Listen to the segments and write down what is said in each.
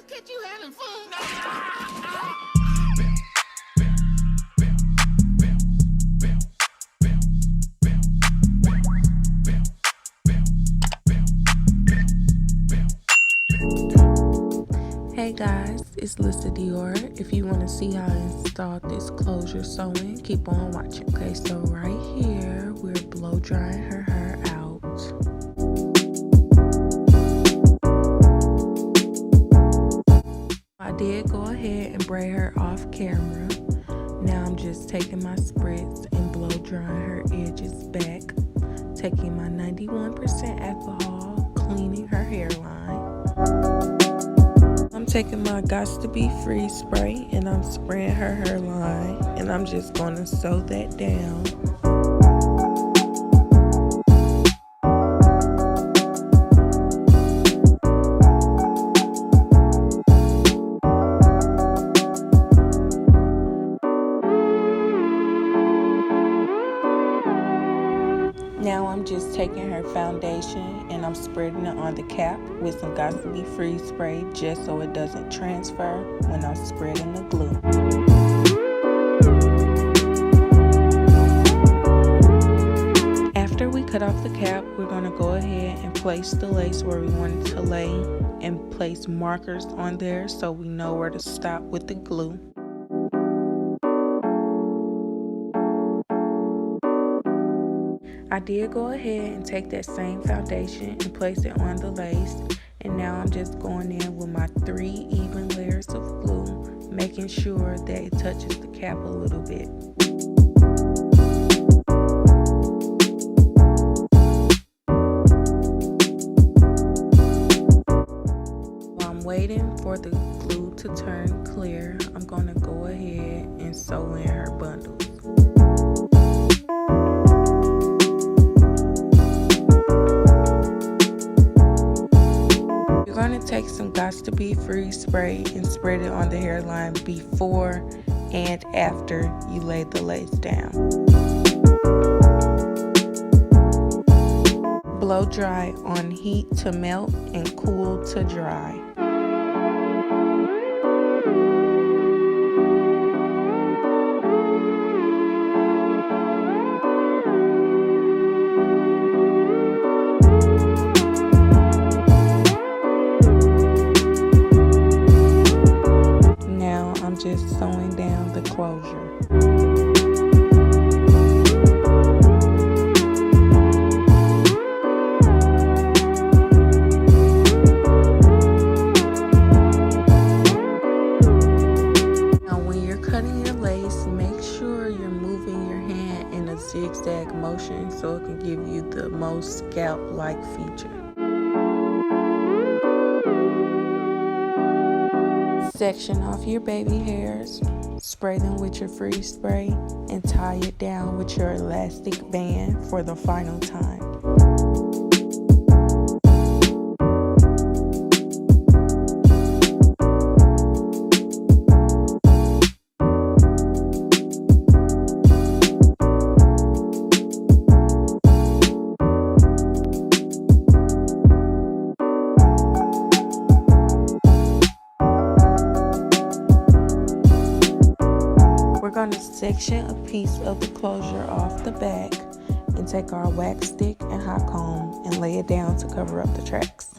catch you having fun. Hey guys, it's Lisa Dior. If you want to see how I installed this closure sewing, keep on watching. Okay, so right here, we're blow drying her hair out. I did go ahead and braid her off camera. Now I'm just taking my spritz and blow drying her edges back. Taking my 91% alcohol, cleaning her hairline. I'm taking my Gots to Be Free spray and I'm spraying her hairline, and I'm just going to sew that down. Now I'm just taking her foundation and I'm spreading it on the cap with some Gots to Be Free spray just so it doesn't transfer when I'm spreading the glue. After we cut off the cap, we're going to go ahead and place the lace where we want it to lay and place markers on there so we know where to stop with the glue. I did go ahead and take that same foundation and place it on the lace, and now I'm just going in with my 3 even layers of glue, making sure that it touches the cap a little bit. While I'm waiting for the glue to turn clear, I'm going to go ahead and sew in her bundles. Take some Gots to Be Free spray and spread it on the hairline before and after you lay the lace down. Blow dry on heat to melt and cool to dry. Just sewing down the closure. Now when you're cutting your lace, make sure you're moving your hand in a zigzag motion so it can give you the most scalp-like feature. Section off your baby hairs, spray them with your free spray, and tie it down with your elastic band for the final time. We're going to section a piece of the closure off the back and take our wax stick and hot comb and lay it down to cover up the tracks.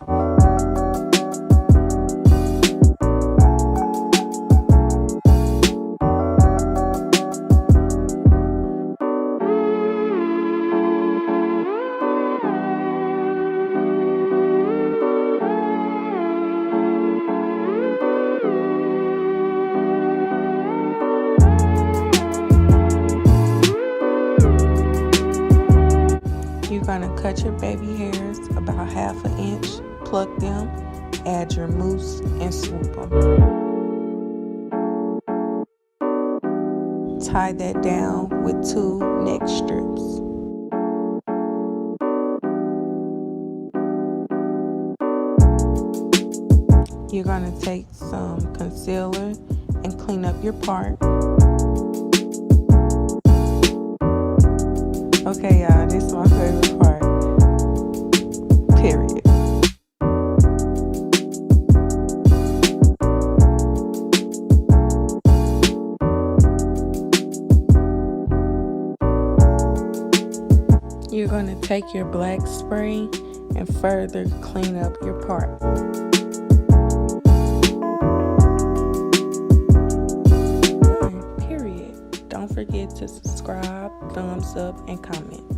You're going to cut your baby hairs about 1/2 inch, pluck them, add your mousse, and swoop them. Tie that down with 2 neck strips. You're going to take some concealer and clean up your part. Okay, y'all, this is my favorite part. Period. You're going to take your black spray and further clean up your part. Period. Don't forget to subscribe, thumbs up, and comment.